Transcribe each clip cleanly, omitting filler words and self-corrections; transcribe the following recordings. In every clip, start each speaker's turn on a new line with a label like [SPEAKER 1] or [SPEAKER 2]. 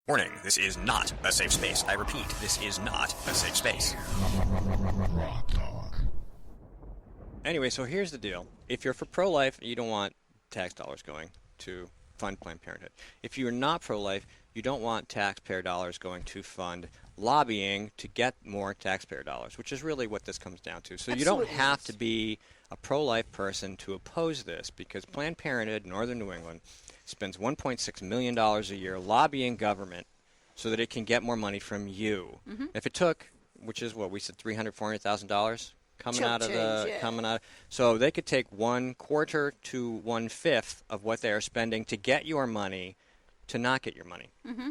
[SPEAKER 1] Warning, this is not a safe space. I repeat, this is not a safe space. Anyway, so here's the deal. If you're for pro-life, you don't want tax dollars going to fund Planned Parenthood. If you're not pro-life, you don't want taxpayer dollars going to fund lobbying to get more taxpayer dollars, which is really what this comes down to. So you don't have to be a pro-life person to oppose this, because Planned Parenthood, Northern New England, spends $1.6 million a year lobbying government so that it can get more money from you. Mm-hmm. If it took, which is what we said, $300,000, $400,000 coming out, so they could take 1/4 to 1/5 of what they are spending to get your money to not get your money.
[SPEAKER 2] Mm-hmm.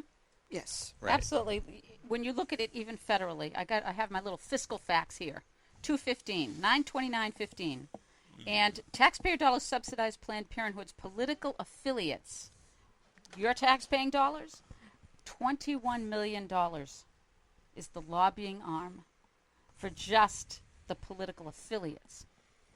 [SPEAKER 2] Yes,
[SPEAKER 3] right. Absolutely. When you look at it even federally, I have my little fiscal facts here. 929.15. And taxpayer dollars subsidize Planned Parenthood's political affiliates. Your taxpaying dollars, $21 million is the lobbying arm for just the political affiliates.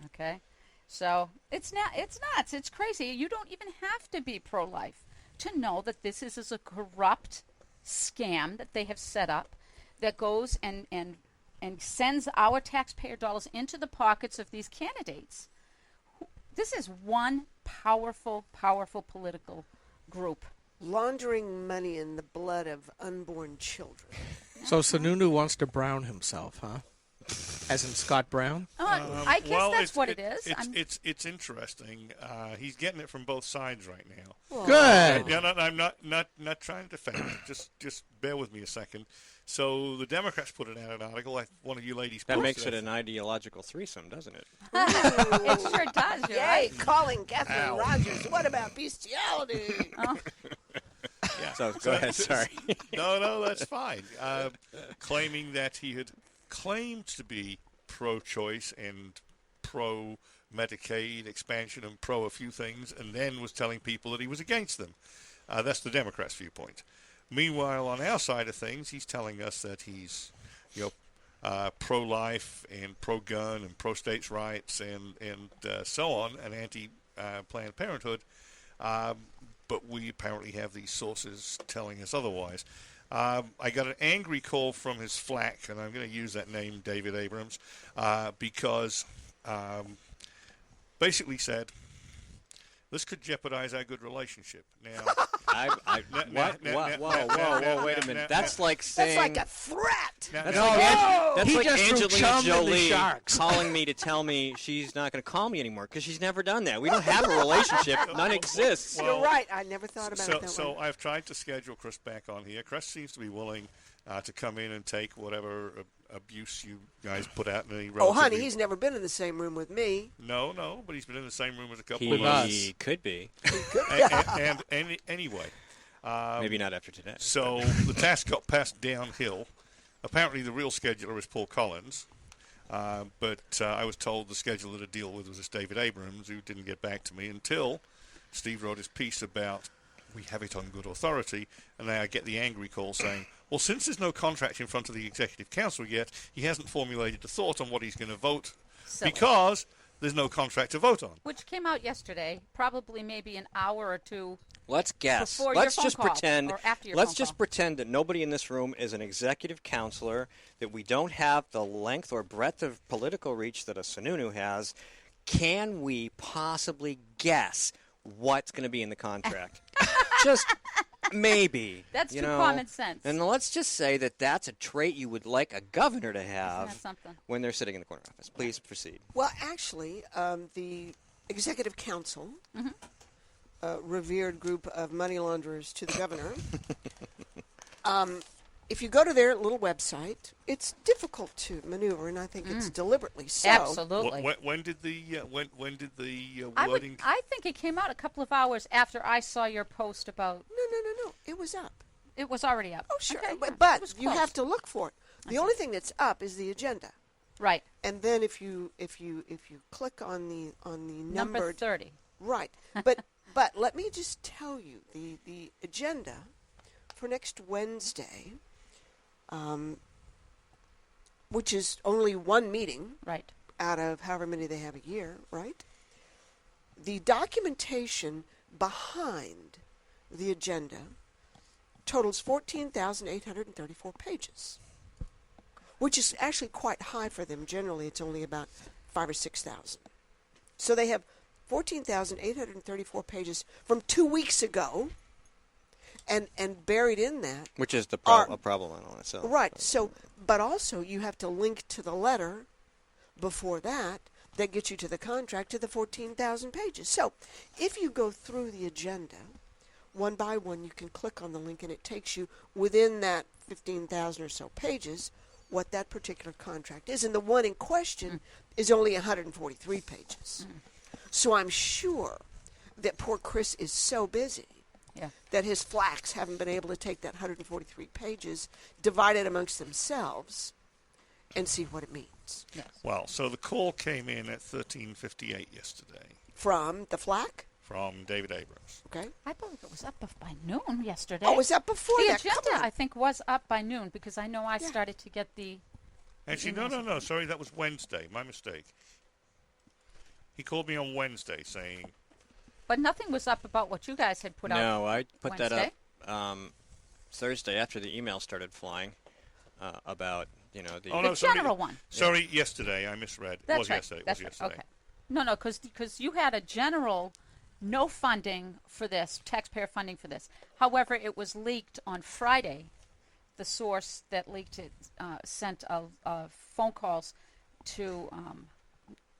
[SPEAKER 3] Okay? So it's nuts. It's crazy. You don't even have to be pro-life to know that this is a corrupt scam that they have set up that goes and sends our taxpayer dollars into the pockets of these candidates. This is one powerful, powerful political group.
[SPEAKER 2] Laundering money in the blood of unborn children.
[SPEAKER 4] So Sununu wants to brown himself, huh? As in Scott Brown?
[SPEAKER 3] I guess that's what it is.
[SPEAKER 5] It's interesting. He's getting it from both sides right now.
[SPEAKER 4] Good.
[SPEAKER 5] I'm not trying to defend it. Just bear with me a second. So the Democrats put it out an article. One of you ladies
[SPEAKER 1] that makes it an ideological threesome, doesn't it?
[SPEAKER 3] It sure does.
[SPEAKER 2] Yay, right. Calling Catherine Rogers. What about bestiality?
[SPEAKER 1] Yeah. So go ahead. Sorry.
[SPEAKER 5] No, that's fine. Claiming that he had claimed to be pro-choice and pro-Medicaid expansion and pro a few things, and then was telling people that he was against them. That's the Democrats' viewpoint. Meanwhile, on our side of things, he's telling us that he's, pro-life and pro-gun and pro-states' rights and so on, and anti-Planned Parenthood. But we apparently have these sources telling us otherwise. I got an angry call from his flack, and I'm going to use that name, David Abrams, because basically said, this could jeopardize our good relationship. Now,
[SPEAKER 1] Whoa, wait a minute. That's like saying...
[SPEAKER 2] That's like a threat.
[SPEAKER 1] That's like Angelina Jolie calling me to tell me she's not going to call me anymore, because she's never done that. We don't have a relationship. None exists.
[SPEAKER 2] Well, you're right. I never thought about it that way.
[SPEAKER 5] So I've tried to schedule Chris back on here. Chris seems to be willing to come in and take whatever abuse you guys put out in any relatively...
[SPEAKER 2] Oh, honey, he's never been in the same room with me.
[SPEAKER 5] No, but he's been in the same room as a couple of us.
[SPEAKER 1] He could be.
[SPEAKER 5] and anyway...
[SPEAKER 1] maybe not after today.
[SPEAKER 5] So the task got passed downhill. Apparently the real scheduler is Paul Collins, but I was told the scheduler to deal with was this David Abrams, who didn't get back to me until Steve wrote his piece about we have it on good authority, and now I get the angry call saying, well, since there's no contract in front of the Executive Council yet, he hasn't formulated a thought on what he's going to vote because there's no contract to vote on.
[SPEAKER 3] Which came out yesterday, probably maybe an hour or two.
[SPEAKER 1] Let's guess.
[SPEAKER 3] Let's just pretend.
[SPEAKER 1] Let's just pretend that nobody in this room is an executive counselor, that we don't have the length or breadth of political reach that a Sununu has. Can we possibly guess what's going to be in the contract? Just maybe.
[SPEAKER 3] That's too common sense.
[SPEAKER 1] And let's just say that that's a trait you would like a governor to have
[SPEAKER 3] something?
[SPEAKER 1] When they're sitting in the corner office. Please proceed.
[SPEAKER 2] Well, actually, the Executive Council, revered group of money launderers to the governor, if you go to their little website, it's difficult to maneuver, and I think it's deliberately so.
[SPEAKER 3] Absolutely.
[SPEAKER 5] When did the wording?
[SPEAKER 3] I think it came out a couple of hours after I saw your post about.
[SPEAKER 2] No. It was up.
[SPEAKER 3] It was already up.
[SPEAKER 2] Oh, sure,
[SPEAKER 3] okay,
[SPEAKER 2] but you have to look for it. The only thing that's up is the agenda.
[SPEAKER 3] Right.
[SPEAKER 2] And then if you click on the
[SPEAKER 3] number 30.
[SPEAKER 2] Right. But let me just tell you the agenda for next Wednesday. Which is only one meeting,
[SPEAKER 3] right,
[SPEAKER 2] out of however many they have a year, right? The documentation behind the agenda totals 14,834 pages, which is actually quite high for them. Generally, it's only about 5,000 or 6,000. So they have 14,834 pages from 2 weeks ago, and buried in that,
[SPEAKER 1] Which is a problem in itself.
[SPEAKER 2] right. So, but also you have to link to the letter before that gets you to the contract to the 14,000 pages. So, if you go through the agenda one by one, you can click on the link, and it takes you within that 15,000 or so pages what that particular contract is. And the one in question is only 143 pages. So I'm sure that poor Chris is so busy that his flacks haven't been able to take that 143 pages, divide it amongst themselves, and see what it means.
[SPEAKER 3] Yes.
[SPEAKER 5] Well, so the call came in at 13:58 yesterday
[SPEAKER 2] From the flack?
[SPEAKER 5] from David Abrams.
[SPEAKER 2] Okay.
[SPEAKER 3] I believe it was up by noon yesterday.
[SPEAKER 2] Oh, was that before
[SPEAKER 3] the
[SPEAKER 2] that?
[SPEAKER 3] agenda,
[SPEAKER 2] Come on.
[SPEAKER 3] I think, was up by noon because I know I started to get the.
[SPEAKER 5] Actually, no. Sorry, that was Wednesday. My mistake. He called me on Wednesday saying,
[SPEAKER 3] But nothing was up about what you guys had put out.
[SPEAKER 1] No, I put
[SPEAKER 3] Wednesday?
[SPEAKER 1] that up Thursday after the email started flying about, the...
[SPEAKER 5] Oh,
[SPEAKER 3] The
[SPEAKER 5] no, sorry.
[SPEAKER 3] general one.
[SPEAKER 5] Sorry, yesterday. I misread.
[SPEAKER 3] That's
[SPEAKER 5] it was
[SPEAKER 3] right.
[SPEAKER 5] yesterday.
[SPEAKER 3] That's
[SPEAKER 5] it was
[SPEAKER 3] right.
[SPEAKER 5] yesterday.
[SPEAKER 3] Okay. No, because you had a general no funding for this, taxpayer funding for this. However, it was leaked on Friday. The source that leaked it sent phone calls to,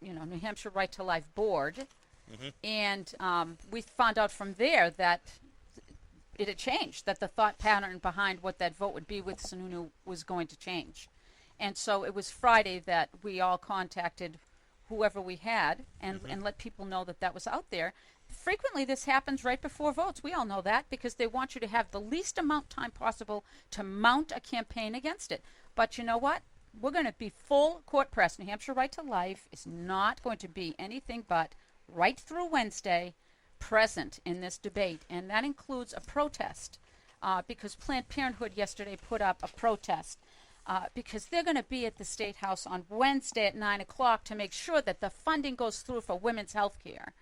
[SPEAKER 3] New Hampshire Right to Life Board, and we found out from there that it had changed, that the thought pattern behind what that vote would be with Sununu was going to change. And so it was Friday that we all contacted whoever we had and let people know that was out there. Frequently, this happens right before votes. We all know that because they want you to have the least amount of time possible to mount a campaign against it. But you know what? We're going to be full court press. New Hampshire Right to Life is not going to be anything but right through Wednesday present in this debate. And that includes a protest because Planned Parenthood yesterday put up a protest because they're going to be at the State House on Wednesday at 9 o'clock to make sure that the funding goes through for women's health care.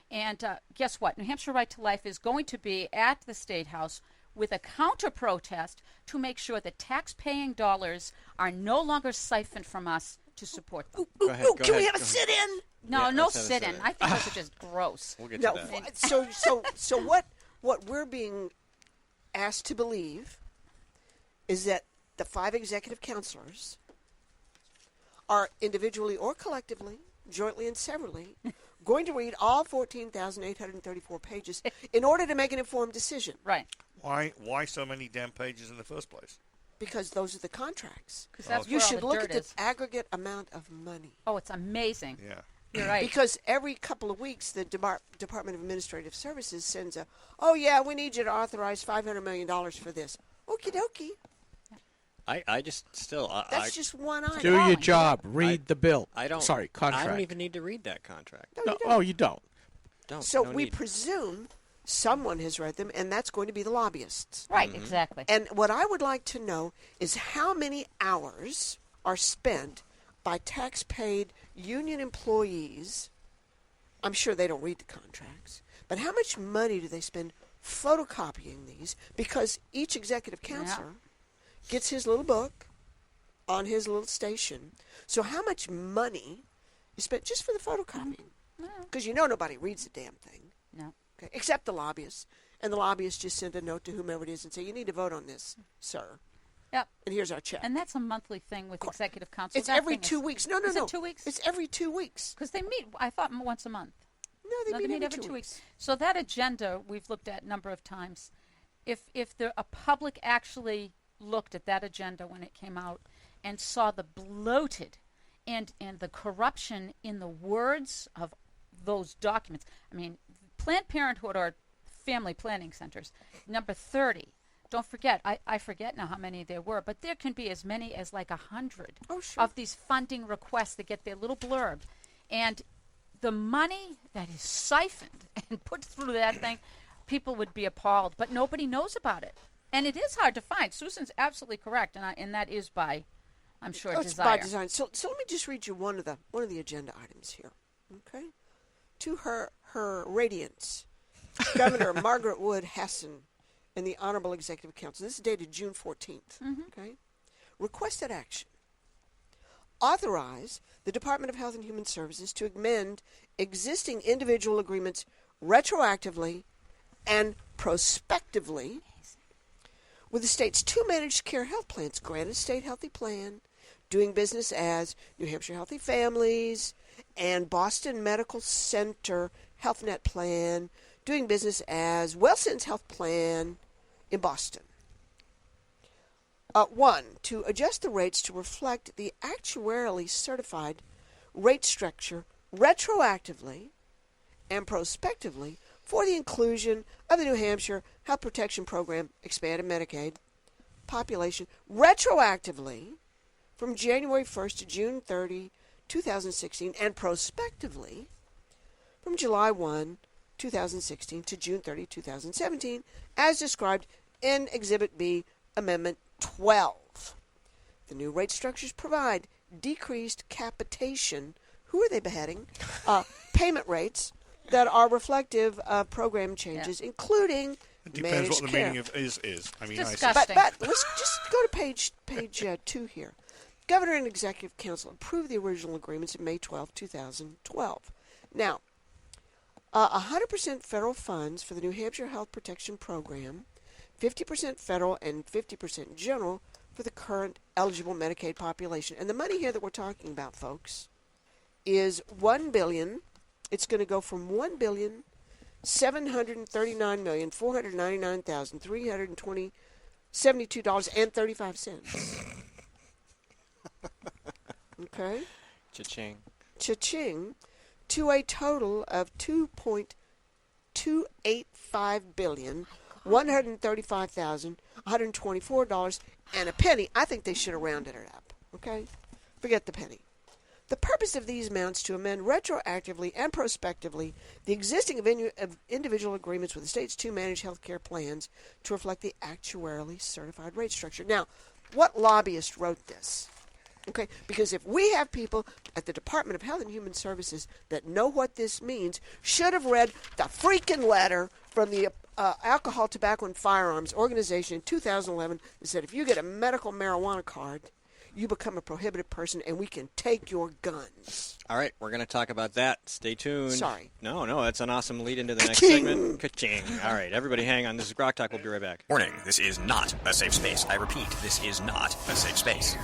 [SPEAKER 3] And guess what? New Hampshire Right to Life is going to be at the State House with a counter-protest to make sure that tax-paying dollars are no longer siphoned from us to support them.
[SPEAKER 2] Ooh,
[SPEAKER 1] ahead,
[SPEAKER 2] can we
[SPEAKER 1] go
[SPEAKER 2] have a
[SPEAKER 1] ahead.
[SPEAKER 2] sit-in?
[SPEAKER 3] No,
[SPEAKER 1] Yeah,
[SPEAKER 3] no
[SPEAKER 1] let's have a
[SPEAKER 3] sit-in.
[SPEAKER 1] sit-in.
[SPEAKER 3] I think those are just gross.
[SPEAKER 1] We'll get
[SPEAKER 2] No.
[SPEAKER 1] to that.
[SPEAKER 2] So what we're being asked to believe is that the 5 executive counselors are individually or collectively, jointly and severally, going to read all 14,834 pages in order to make an informed decision.
[SPEAKER 3] Right.
[SPEAKER 5] Why so many damn pages in the first place?
[SPEAKER 2] Because those are the contracts.
[SPEAKER 3] 'Cause that's
[SPEAKER 2] You
[SPEAKER 3] where all
[SPEAKER 2] should
[SPEAKER 3] the
[SPEAKER 2] look
[SPEAKER 3] dirt
[SPEAKER 2] at the
[SPEAKER 3] is.
[SPEAKER 2] aggregate amount of money.
[SPEAKER 3] Oh, it's amazing.
[SPEAKER 5] Yeah.
[SPEAKER 3] You're right.
[SPEAKER 2] Because every couple of weeks, the Department of Administrative Services sends oh, yeah, we need you to authorize $500 million for this. Okie dokie.
[SPEAKER 1] I just still...
[SPEAKER 2] That's just one item.
[SPEAKER 4] Do your
[SPEAKER 3] Calling.
[SPEAKER 4] job. Read the bill.
[SPEAKER 1] I don't...
[SPEAKER 4] Sorry, contract.
[SPEAKER 1] I don't even need to read that contract.
[SPEAKER 2] No,
[SPEAKER 4] No,
[SPEAKER 2] you don't.
[SPEAKER 4] oh, you don't.
[SPEAKER 1] Don't.
[SPEAKER 2] So
[SPEAKER 1] no
[SPEAKER 2] we
[SPEAKER 1] need.
[SPEAKER 2] presume someone has read them, and that's going to be the lobbyists.
[SPEAKER 3] Right, exactly.
[SPEAKER 2] And what I would like to know is how many hours are spent by tax-paid union employees. I'm sure they don't read the contracts, but how much money do they spend photocopying these? Because each executive counselor gets his little book on his little station. So how much money is spent just for the photocopying? Because nobody reads the damn thing.
[SPEAKER 3] No.
[SPEAKER 2] Okay, except the lobbyists. And the lobbyists just send a note to whomever it is and say, you need to vote on this, sir.
[SPEAKER 3] Yep.
[SPEAKER 2] And here's our check.
[SPEAKER 3] And that's a monthly thing with executive council.
[SPEAKER 2] It's
[SPEAKER 3] That
[SPEAKER 2] every
[SPEAKER 3] thing is-
[SPEAKER 2] 2 weeks. No.
[SPEAKER 3] Is it 2 weeks?
[SPEAKER 2] It's every 2 weeks.
[SPEAKER 3] Because they meet, I thought, once a month.
[SPEAKER 2] No, they meet every 2 weeks.
[SPEAKER 3] So that agenda we've looked at a number of times. If a public actually looked at that agenda when it came out and saw the bloated and the corruption in the words of those documents. I mean, Planned Parenthood or family planning centers, number 30. Don't forget, I forget now how many there were, but there can be as many as like 100 of these funding requests that get their little blurb. And the money that is siphoned and put through that thing, people would be appalled, but nobody knows about it. And it is hard to find. Susan's absolutely correct, and that is by, I'm sure,
[SPEAKER 2] It's
[SPEAKER 3] desire.
[SPEAKER 2] by design. So let me just read you one of the agenda items here. Okay? To her radiance, Governor Margaret Wood Hassan and the Honorable Executive Council. This is dated June 14th. Okay? Requested action. Authorize the Department of Health and Human Services to amend existing individual agreements retroactively and prospectively with the state's 2 managed care health plans, Granite State Healthy Plan, doing business as New Hampshire Healthy Families, and Boston Medical Center Health Net Plan, doing business as WellSense Health Plan in Boston. 1, to adjust the rates to reflect the actuarially certified rate structure retroactively and prospectively for the inclusion of the New Hampshire Health Protection Program expanded Medicaid population retroactively from January 1st to June 30, 2016, and prospectively from July 1, 2016 to June 30, 2017, as described in Exhibit B, Amendment 12. The new rate structures provide decreased capitation. Who are they beheading? Payment rates that are reflective of program changes, including
[SPEAKER 5] It depends
[SPEAKER 2] managed
[SPEAKER 5] what the
[SPEAKER 2] care.
[SPEAKER 5] meaning of is. I mean,
[SPEAKER 3] Disgusting.
[SPEAKER 2] But let's just go to page 2 here. Governor and Executive Council approved the original agreements in May 12, 2012. Now, 100% federal funds for the New Hampshire Health Protection Program, 50% federal and 50% general for the current eligible Medicaid population. And the money here that we're talking about, folks, is $1 billion. It's going to go from $1,739,499,372.35. Okay?
[SPEAKER 1] Cha-ching.
[SPEAKER 2] Cha-ching, to a total of $2.285 billion, $135,124 and a penny. I think they should have rounded it up. Okay? Forget the penny. The purpose of these amounts to amend retroactively and prospectively the existing of individual agreements with the state's 2 managed health care plans to reflect the actuarially certified rate structure. Now, what lobbyist wrote this? Okay, because if we have people at the Department of Health and Human Services that know what this means, should have read the freaking letter from the Alcohol, Tobacco, and Firearms Organization in 2011 that said if you get a medical marijuana card, you become a prohibited person and we can take your guns.
[SPEAKER 1] All right, we're going to talk about that. Stay tuned.
[SPEAKER 2] Sorry.
[SPEAKER 1] No, that's an awesome lead into the next
[SPEAKER 2] Ka-ching!
[SPEAKER 1] segment. Ka-ching. All right, everybody hang on. This is Grok Talk. We'll be right back.
[SPEAKER 6] Warning, this is not a safe space. I repeat, this is not a safe space.